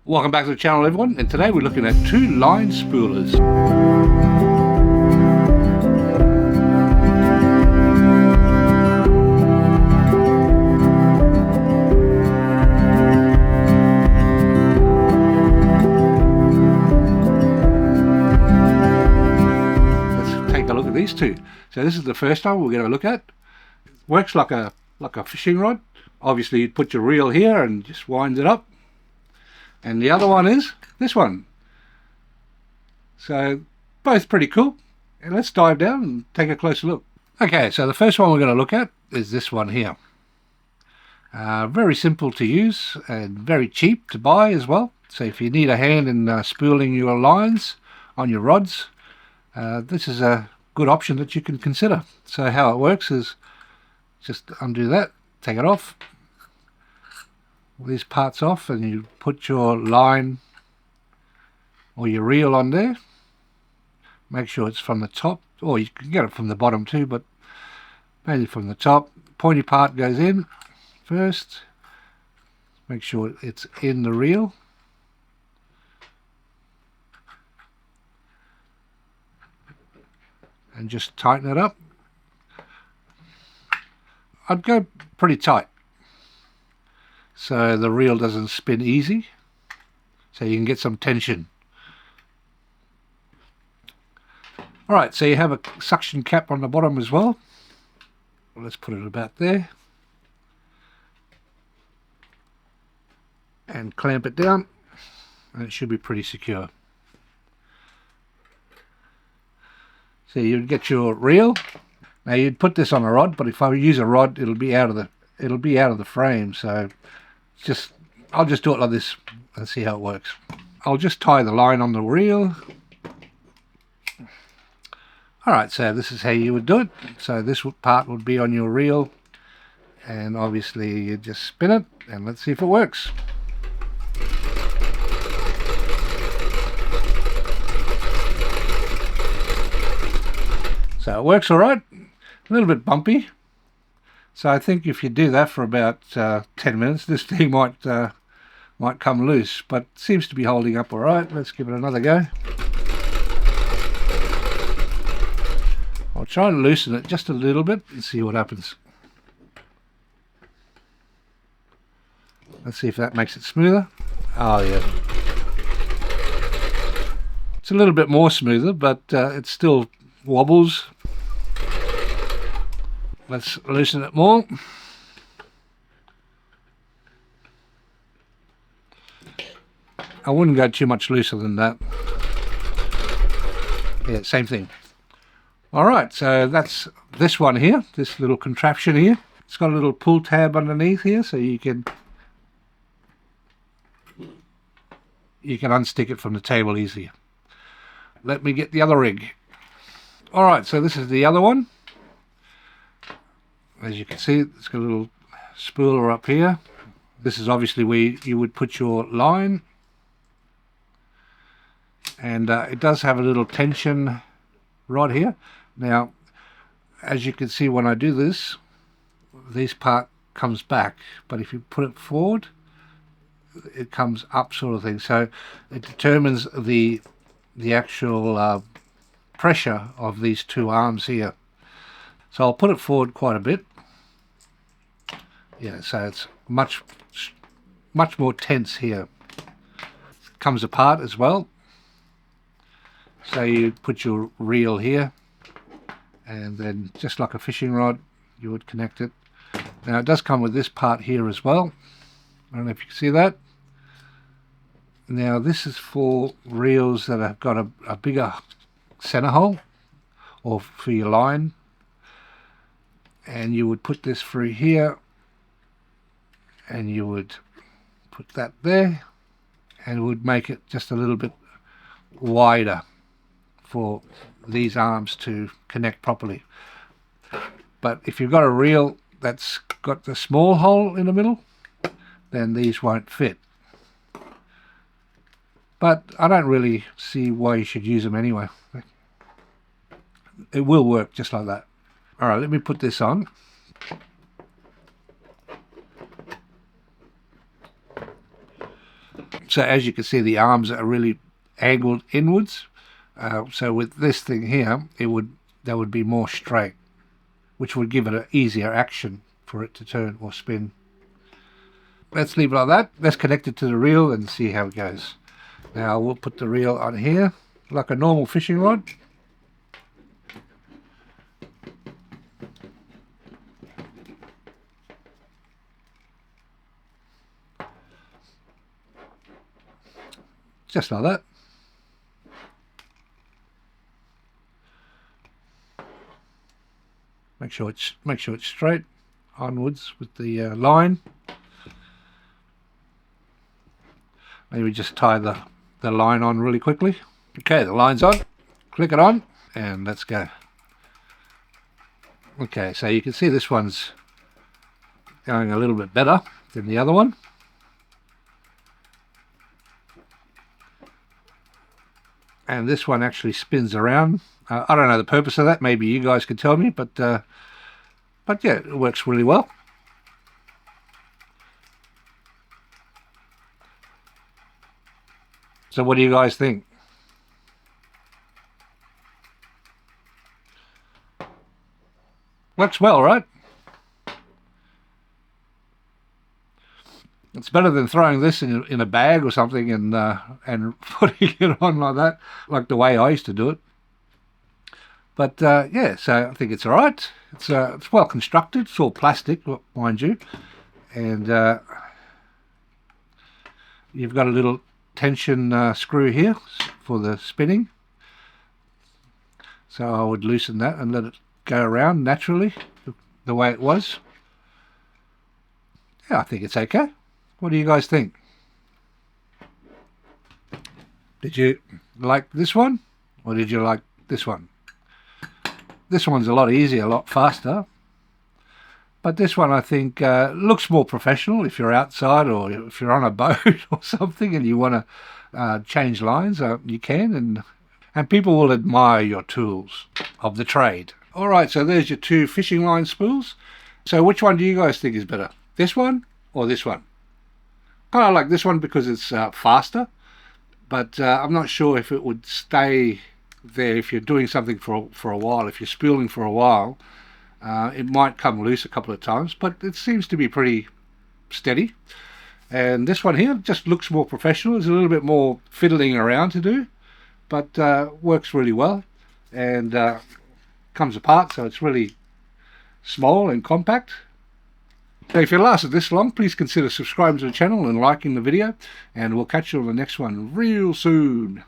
Welcome back to the channel, everyone, and today we're looking at two line spoolers. Let's take a look at these two. So this is the first one we're going to look at. It works like a fishing rod. Obviously you'd put your reel here and just wind it up. And the other one is this one. So both pretty cool. And let's dive down and take a closer look. Okay, so the first one we're going to look at is this one here. Very simple to use and very cheap to buy as well. So if you need a hand in spooling your lines on your rods, this is a good option that you can consider. So how it works is just undo that, take it off, these parts off, and you put your line or your reel on there. Make sure it's from the top, or you can get it from the bottom too, but mainly from the top. Pointy part goes in first. Make sure it's in the reel. And just tighten it up. I'd go pretty tight, so the reel doesn't spin easy, so you can get some tension. Alright, so you have a suction cap on the bottom as well. Let's put it about there and clamp it down, and it should be pretty secure. So you'd get your reel. Now you'd put this on a rod, but if I use a rod, it'll be out of the frame. So I'll just do it like this and see how it works. I'll just tie the line on the reel. Alright, so this is how you would do it. So this part would be on your reel, and obviously you just spin it, and let's see if it works. So it works alright. A little bit bumpy. So I think if you do that for about 10 minutes, this thing might come loose, but it seems to be holding up alright. Let's give it another go. I'll try and loosen it just a little bit and see what happens. Let's see if that makes it smoother. Oh yeah. It's a little bit more smoother, but it still wobbles. Let's loosen it more. I wouldn't go too much looser than that. Yeah, same thing. Alright, so that's this one here, this little contraption here. It's got a little pull tab underneath here, so you can unstick it from the table easier. Let me get the other rig. Alright, so this is the other one. As you can see, it's got a little spooler up here. This is obviously where you would put your line. And it does have a little tension rod here. Now, as you can see when I do this part comes back, but if you put it forward, it comes up, sort of thing. So it determines the actual pressure of these two arms here. So I'll put it forward quite a bit. Yeah, so it's much more tense here. It comes apart as well. So you put your reel here, and then just like a fishing rod, you would connect it. Now it does come with this part here as well. I don't know if you can see that. Now this is for reels that have got a bigger center hole, or for your line. And you would put this through here, and you would put that there, and it would make it just a little bit wider for these arms to connect properly. But if you've got a reel that's got the small hole in the middle, then these won't fit. But I don't really see why you should use them anyway. It will work just like that. Alright, let me put this on. So as you can see, the arms are really angled inwards. So with this thing here, they would be more straight, which would give it an easier action for it to turn or spin. Let's leave it like that. Let's connect it to the reel and see how it goes. Now we'll put the reel on here like a normal fishing rod. Just like that. Make sure it's straight onwards with the line. Maybe just tie the line on really quickly. Okay, the line's on. Click it on and let's go. Okay, so you can see this one's going a little bit better than the other one. And this one actually spins around. I don't know the purpose of that. Maybe you guys could tell me, but yeah, it works really well. So what do you guys think? Works well, right? It's better than throwing this in a bag or something and putting it on like that, like the way I used to do it. But yeah, so I think it's all right. It's well constructed. It's all plastic, mind you, and you've got a little tension screw here for the spinning. So I would loosen that and let it go around naturally the way it was. Yeah, I think it's okay. What do you guys think? Did you like this one or did you like this one? This one's a lot easier, a lot faster. But this one I think looks more professional if you're outside or if you're on a boat or something and you want to change lines, you can, and people will admire your tools of the trade. Alright, so there's your two fishing line spools. So which one do you guys think is better? This one or this one? Kind of like this one because it's faster, but I'm not sure if it would stay there if you're doing something for a while. If you're spooling for a while, it might come loose a couple of times, but it seems to be pretty steady. And this one here just looks more professional. There's a little bit more fiddling around to do, but works really well and comes apart, so it's really small and compact. So if you lasted this long, please consider subscribing to the channel and liking the video, and we'll catch you on the next one real soon.